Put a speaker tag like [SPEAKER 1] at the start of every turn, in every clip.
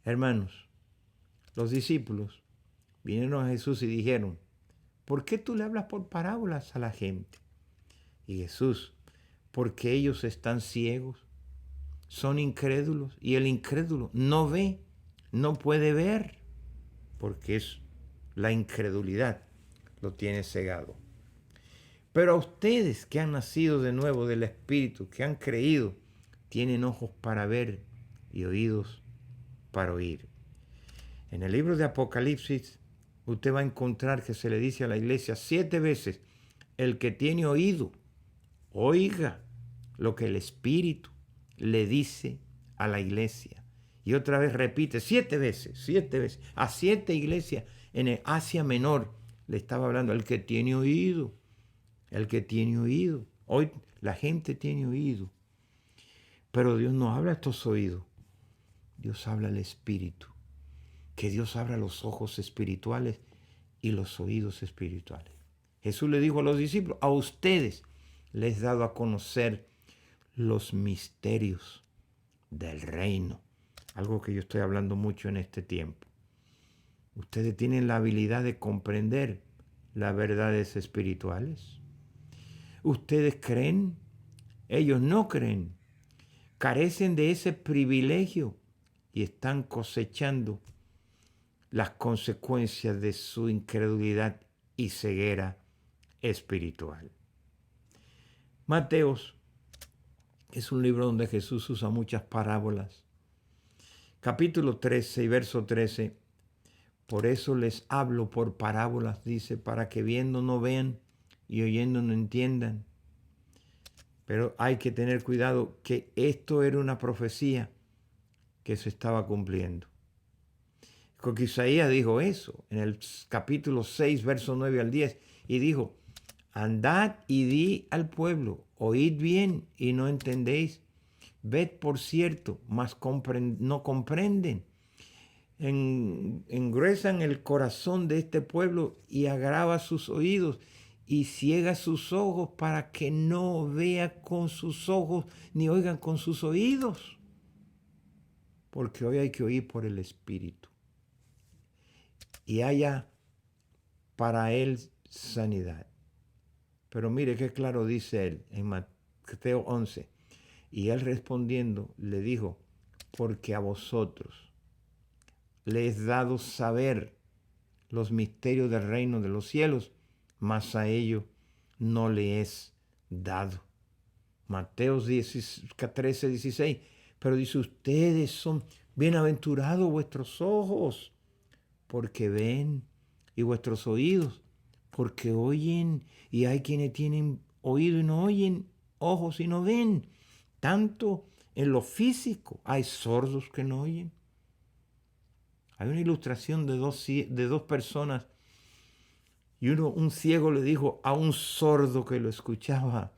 [SPEAKER 1] Hermanos, los discípulos vinieron a Jesús y dijeron, ¿por qué tú le hablas por parábolas a la gente? Y Jesús, porque ellos están ciegos, son incrédulos, y el incrédulo no ve, no puede ver, porque es la incredulidad, lo tiene cegado. Pero a ustedes que han nacido de nuevo del Espíritu, que han creído, tienen ojos para ver y oídos para oír. En el libro de Apocalipsis, usted va a encontrar que se le dice a la iglesia 7 veces, el que tiene oído, oiga lo que el Espíritu le dice a la iglesia. Y otra vez repite 7 veces, a 7 iglesias en el Asia Menor le estaba hablando, el que tiene oído, el que tiene oído. Hoy la gente tiene oído, pero Dios no habla a estos oídos, Dios habla al Espíritu. Que Dios abra los ojos espirituales y los oídos espirituales. Jesús le dijo a los discípulos, a ustedes les he dado a conocer los misterios del reino. Algo que yo estoy hablando mucho en este tiempo. Ustedes tienen la habilidad de comprender las verdades espirituales. Ustedes creen, ellos no creen. Carecen de ese privilegio y están cosechando las consecuencias de su incredulidad y ceguera espiritual. Mateos es un libro donde Jesús usa muchas parábolas. Capítulo 13 y verso 13. Por eso les hablo por parábolas, dice, para que viendo no vean y oyendo no entiendan. Pero hay que tener cuidado que esto era una profecía que se estaba cumpliendo. Porque Isaías dijo eso en el capítulo 6, verso 9 al 10, y dijo, andad y di al pueblo, oíd bien y no entendéis, ved por cierto, mas no comprenden. Engruesan el corazón de este pueblo y agrava sus oídos y ciega sus ojos para que no vea con sus ojos ni oigan con sus oídos. Porque hoy hay que oír por el Espíritu. Y haya para él sanidad. Pero mire qué claro dice él en Mateo 11. Y él respondiendo le dijo, porque a vosotros les he dado saber los misterios del reino de los cielos, mas a ellos no le es dado. Mateo 13, 16. Pero dice, ustedes son bienaventurados vuestros ojos, porque ven, y vuestros oídos, porque oyen, y hay quienes tienen oído y no oyen, ojos y no ven. Tanto en lo físico, hay sordos que no oyen. Hay una ilustración de dos personas, y un ciego le dijo a un sordo que lo escuchaba,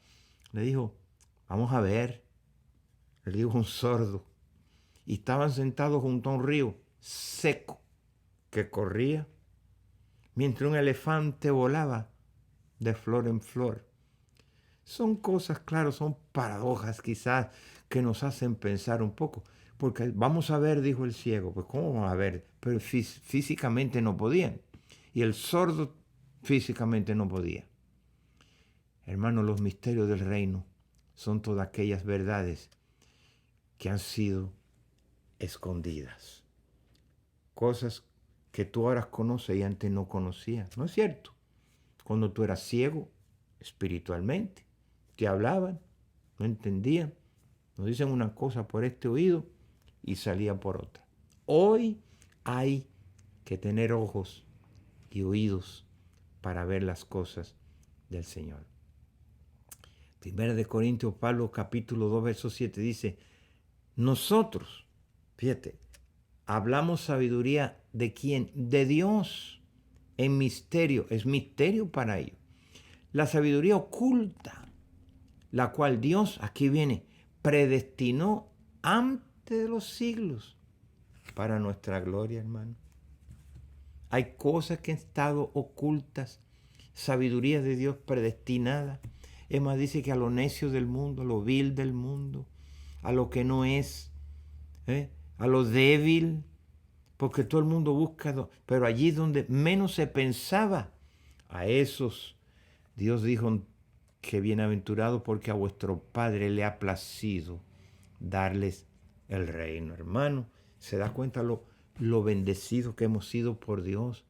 [SPEAKER 1] le dijo, vamos a ver, le dijo un sordo, y estaban sentados junto a un río seco que corría, mientras un elefante volaba de flor en flor. Son cosas, claro, son paradojas quizás que nos hacen pensar un poco. Porque vamos a ver, dijo el ciego, pues ¿cómo vamos a ver? Pero físicamente no podían. Y el sordo físicamente no podía. Hermanos, los misterios del reino son todas aquellas verdades que han sido escondidas. Cosas que tú ahora conoces y antes no conocías. ¿No es cierto? Cuando tú eras ciego espiritualmente, te hablaban, no entendían, nos dicen una cosa por este oído y salía por otra. Hoy hay que tener ojos y oídos para ver las cosas del Señor. Primera de Corintios, Pablo capítulo 2, verso 7 dice, nosotros, fíjate, hablamos sabiduría de quién, de Dios, en misterio, es misterio para ellos. La sabiduría oculta, la cual Dios, aquí viene, predestinó antes de los siglos para nuestra gloria, hermano. Hay cosas que han estado ocultas, sabiduría de Dios predestinada. Es más, dice que a lo necio del mundo, a lo vil del mundo, a lo que no es, a lo débil, porque todo el mundo busca, pero allí donde menos se pensaba, a esos Dios dijo que bienaventurado porque a vuestro Padre le ha placido darles el reino. Hermano, ¿se da cuenta lo bendecido que hemos sido por Dios?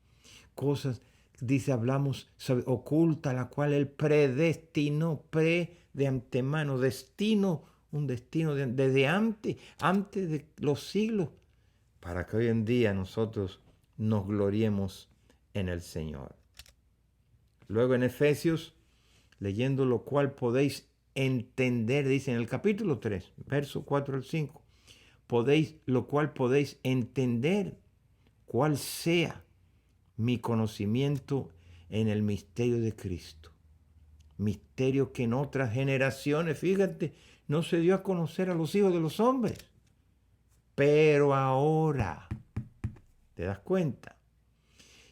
[SPEAKER 1] Cosas, dice, hablamos sobre oculta, la cual Él predestinó, de antemano, destino, un destino desde antes de los siglos, para que hoy en día nosotros nos gloriemos en el Señor. Luego en Efesios, leyendo lo cual podéis entender, dice en el capítulo 3, verso 4 al 5, lo cual podéis entender cuál sea mi conocimiento en el misterio de Cristo. Misterio que en otras generaciones, fíjate, no se dio a conocer a los hijos de los hombres. Pero ahora, ¿te das cuenta?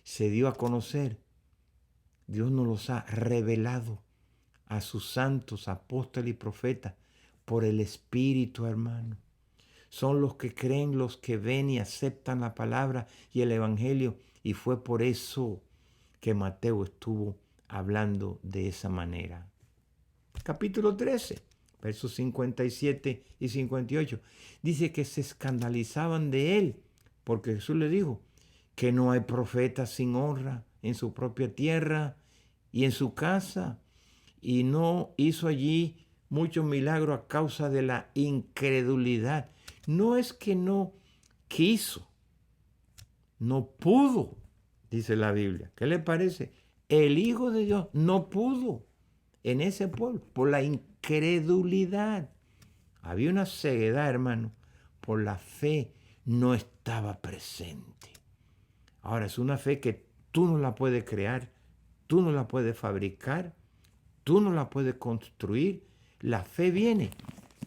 [SPEAKER 1] Se dio a conocer. Dios nos los ha revelado a sus santos, apóstoles y profetas por el Espíritu, hermano. Son los que creen, los que ven y aceptan la palabra y el Evangelio. Y fue por eso que Mateo estuvo hablando de esa manera. Capítulo 13, versos 57 y 58. Dice que se escandalizaban de él, porque Jesús le dijo que no hay profeta sin honra en su propia tierra y en su casa, y no hizo allí muchos milagros a causa de la incredulidad. No es que no quiso, no pudo, dice la Biblia. ¿Qué le parece? El Hijo de Dios no pudo en ese pueblo por la incredulidad. Había una ceguedad, hermano, por la fe no estaba presente. Ahora es una fe que tú no la puedes crear, tú no la puedes fabricar, tú no la puedes construir. La fe viene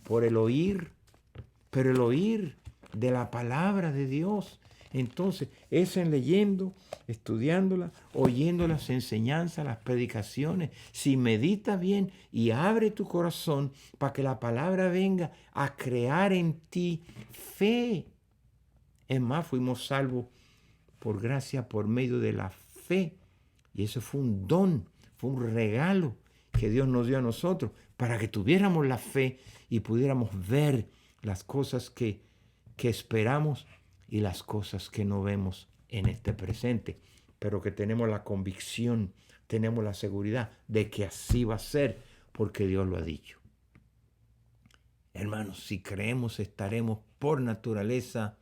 [SPEAKER 1] por el oír, pero el oír de la palabra de Dios. Entonces, es en leyendo, estudiándola, oyendo las enseñanzas, las predicaciones. Si meditas bien y abre tu corazón para que la palabra venga a crear en ti fe. Es más, fuimos salvos por gracia, por medio de la fe. Y eso fue un don, fue un regalo que Dios nos dio a nosotros para que tuviéramos la fe y pudiéramos ver las cosas que esperamos y las cosas que no vemos en este presente, pero que tenemos la convicción, tenemos la seguridad de que así va a ser, porque Dios lo ha dicho. Hermanos, si creemos, estaremos por naturaleza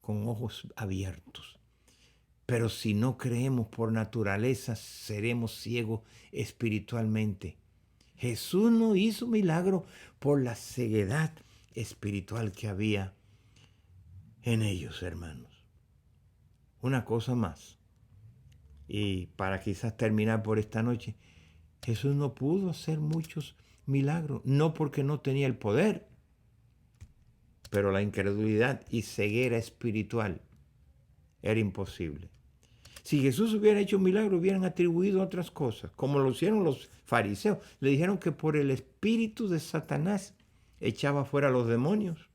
[SPEAKER 1] con ojos abiertos. Pero si no creemos por naturaleza, seremos ciegos espiritualmente. Jesús no hizo milagro por la ceguedad espiritual que había en ellos, hermanos. Una cosa más, y para quizás terminar por esta noche, Jesús no pudo hacer muchos milagros, no porque no tenía el poder, pero la incredulidad y ceguera espiritual era imposible. Si Jesús hubiera hecho un milagro, hubieran atribuido otras cosas, como lo hicieron los fariseos. Le dijeron que por el espíritu de Satanás echaba fuera a los demonios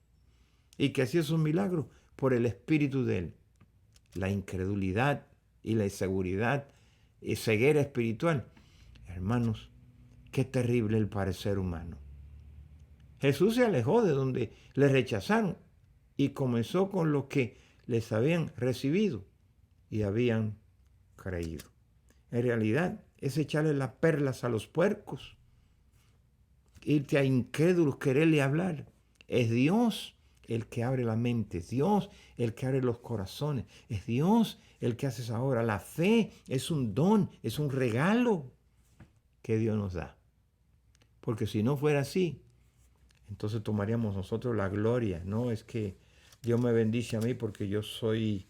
[SPEAKER 1] y que hacía esos milagros por el espíritu de él. La incredulidad y la inseguridad y ceguera espiritual. Hermanos, qué terrible el parecer humano. Jesús se alejó de donde le rechazaron y comenzó con lo que les habían recibido y habían creído. En realidad es echarle las perlas a los puercos, irte a incrédulos, quererle hablar. Es Dios el que abre la mente, es Dios el que abre los corazones, es Dios el que hace esa obra. La fe es un don, es un regalo que Dios nos da. Porque si no fuera así, entonces tomaríamos nosotros la gloria. No es que Dios me bendice a mí porque yo soy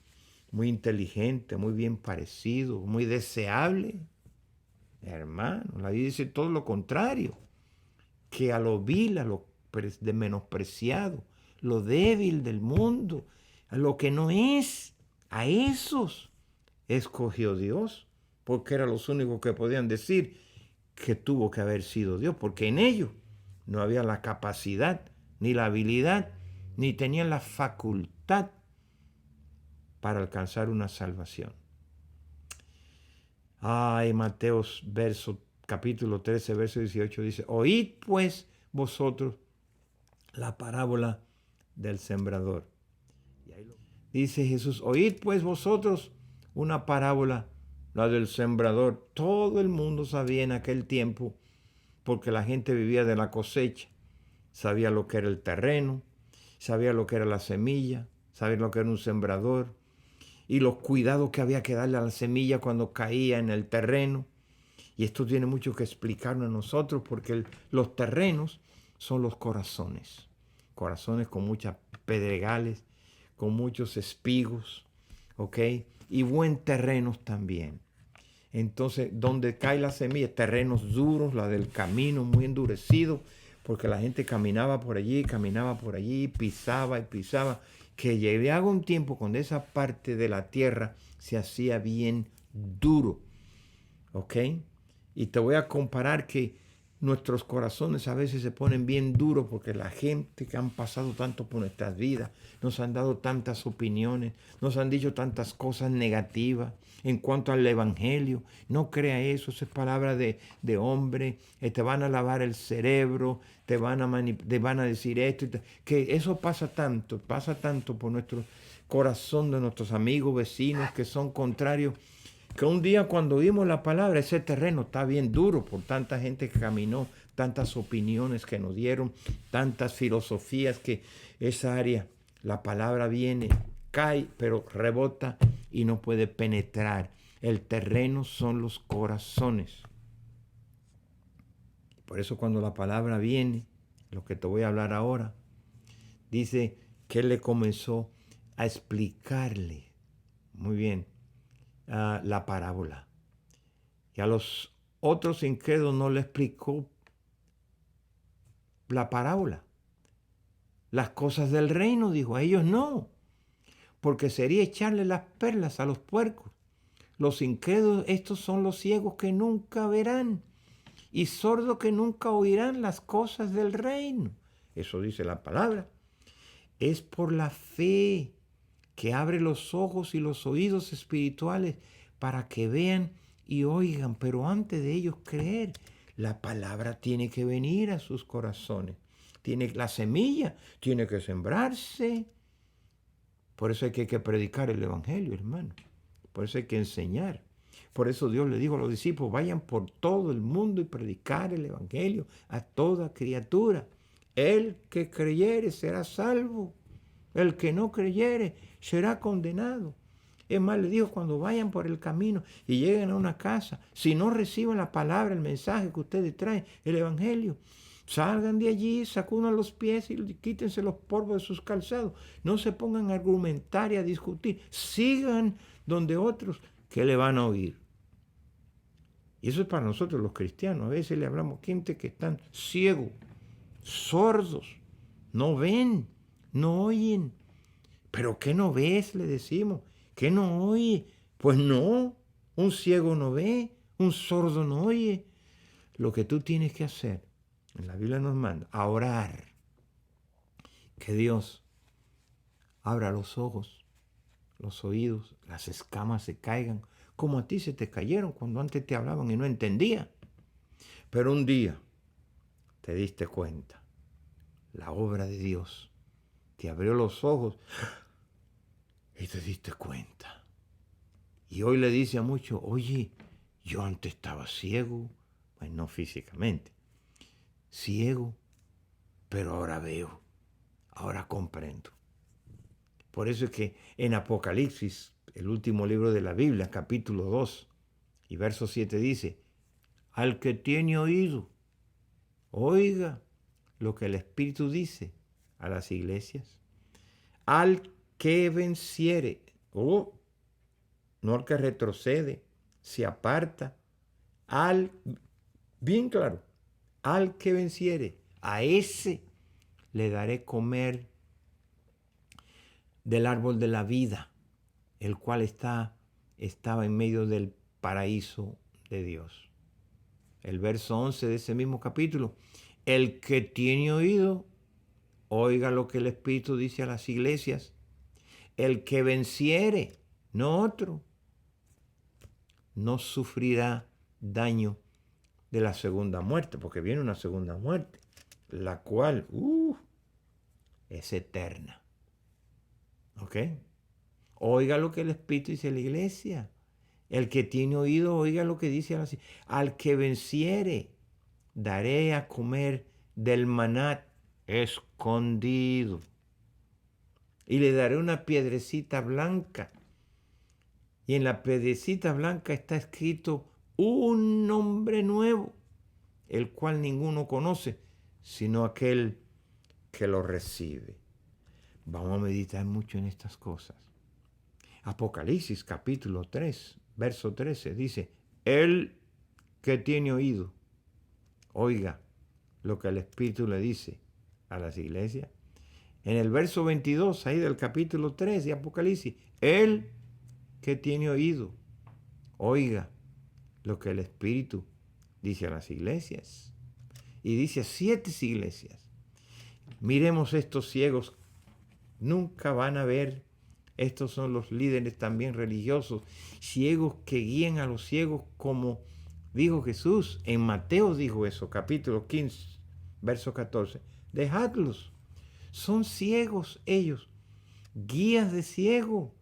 [SPEAKER 1] muy inteligente, muy bien parecido, muy deseable. Hermano, la Biblia dice todo lo contrario, que a lo vil, a lo menospreciado, lo débil del mundo, a lo que no es, a esos escogió Dios, porque eran los únicos que podían decir que tuvo que haber sido Dios, porque en ellos no había la capacidad, ni la habilidad, ni tenían la facultad para alcanzar una salvación. Mateo capítulo 13, verso 18 dice, oíd pues vosotros la parábola del sembrador. Dice Jesús, oíd pues vosotros una parábola, la del sembrador. Todo el mundo sabía en aquel tiempo, porque la gente vivía de la cosecha, sabía lo que era el terreno, sabía lo que era la semilla, sabía lo que era un sembrador y los cuidados que había que darle a la semilla cuando caía en el terreno. Y esto tiene mucho que explicarnos a nosotros, porque los terrenos son los corazones. Corazones con muchas pedregales, con muchos espigos, ¿ok? Y buen terrenos también. Entonces, donde cae la semilla, terrenos duros, la del camino muy endurecido, porque la gente caminaba por allí, pisaba y pisaba, que llegaba un tiempo cuando esa parte de la tierra se hacía bien duro, ¿ok? Y te voy a comparar que nuestros corazones a veces se ponen bien duros porque la gente que han pasado tanto por nuestras vidas, nos han dado tantas opiniones, nos han dicho tantas cosas negativas en cuanto al evangelio. No crea eso, es palabra de hombre, te van a lavar el cerebro, te van a decir esto, que eso pasa tanto por nuestro corazón de nuestros amigos, vecinos que son contrarios, que un día cuando oímos la palabra, ese terreno está bien duro por tanta gente que caminó, tantas opiniones que nos dieron, tantas filosofías, que esa área, la palabra viene, cae, pero rebota y no puede penetrar. El terreno son los corazones. Por eso cuando la palabra viene, lo que te voy a hablar ahora, dice que él le comenzó a explicarle, muy bien, la parábola. Y a los otros incrédulos no le explicó la parábola. Las cosas del reino, dijo, a ellos no, porque sería echarle las perlas a los puercos. Los incrédulos, estos son los ciegos que nunca verán y sordos que nunca oirán las cosas del reino. Eso dice la palabra. Es por la fe que abre los ojos y los oídos espirituales para que vean y oigan, pero antes de ellos creer, la palabra tiene que venir a sus corazones. La semilla tiene que sembrarse. Por eso hay que predicar el evangelio, hermano. Por eso hay que enseñar. Por eso Dios le dijo a los discípulos, vayan por todo el mundo y predicar el evangelio a toda criatura. El que creyere será salvo. El que no creyere será condenado. Es más, le dijo, cuando vayan por el camino y lleguen a una casa, si no reciben la palabra, el mensaje que ustedes traen, el evangelio, salgan de allí, sacudan los pies y quítense los polvos de sus calzados. No se pongan a argumentar y a discutir. Sigan donde otros que le van a oír. Y eso es para nosotros los cristianos. A veces le hablamos a gente que están ciegos, sordos, no ven, no oyen. ¿Pero qué no ves? Le decimos. ¿Qué no oye? Pues no, un ciego no ve, un sordo no oye. Lo que tú tienes que hacer, en la Biblia nos manda, a orar. Que Dios abra los ojos, los oídos, las escamas se caigan, como a ti se te cayeron cuando antes te hablaban y no entendía. Pero un día te diste cuenta, la obra de Dios te abrió los ojos y te diste cuenta. Y hoy le dice a muchos, oye, yo antes estaba ciego, pues no físicamente, ciego, pero ahora veo, ahora comprendo. Por eso es que en Apocalipsis, el último libro de la Biblia, capítulo 2 y verso 7 dice, al que tiene oído, oiga lo que el Espíritu dice a las iglesias. Al que venciere, no al que retrocede, se aparta, bien claro, al que venciere, a ese le daré comer del árbol de la vida, el cual estaba en medio del paraíso de Dios. El verso 11 de ese mismo capítulo, el que tiene oído, oiga lo que el Espíritu dice a las iglesias. el que venciere, no otro, no sufrirá daño de la segunda muerte, porque viene una segunda muerte, la cual es eterna. ¿Ok? Oiga lo que el Espíritu dice a la iglesia. El que tiene oído, oiga lo que dice así. Al que venciere, daré a comer del maná escondido. Y le daré una piedrecita blanca. Y en la piedrecita blanca está escrito un nombre nuevo, el cual ninguno conoce, sino aquel que lo recibe. Vamos a meditar mucho en estas cosas. Apocalipsis capítulo 3, verso 13 dice, el que tiene oído, oiga lo que el Espíritu le dice a las iglesias. En el verso 22, ahí del capítulo 3 de Apocalipsis, el que tiene oído, oiga lo que el Espíritu dice a las iglesias. Y dice a 7 iglesias. Miremos estos ciegos, nunca van a ver. Estos son los líderes también religiosos, ciegos que guían a los ciegos, como dijo Jesús. En Mateo dijo eso, capítulo 15, verso 14. Dejadlos, son ciegos ellos, guías de ciego,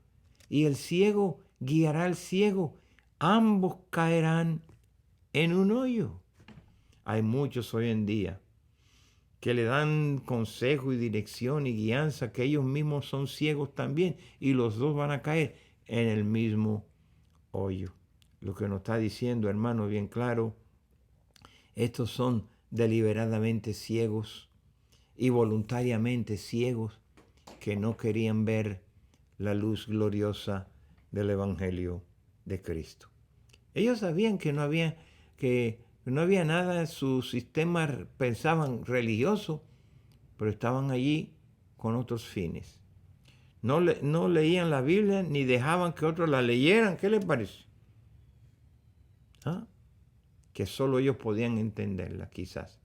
[SPEAKER 1] y el ciego guiará al ciego. Ambos caerán en un hoyo. Hay muchos hoy en día que le dan consejo y dirección y guianza, que ellos mismos son ciegos también, y los dos van a caer en el mismo hoyo. Lo que nos está diciendo, hermano, bien claro, estos son deliberadamente ciegos y voluntariamente ciegos que no querían ver la luz gloriosa del Evangelio de Cristo. Ellos sabían que no había nada en su sistema, pensaban religioso, pero estaban allí con otros fines. No leían la Biblia ni dejaban que otros la leyeran. ¿Qué les parece? ¿Ah? Que solo ellos podían entenderla, quizás.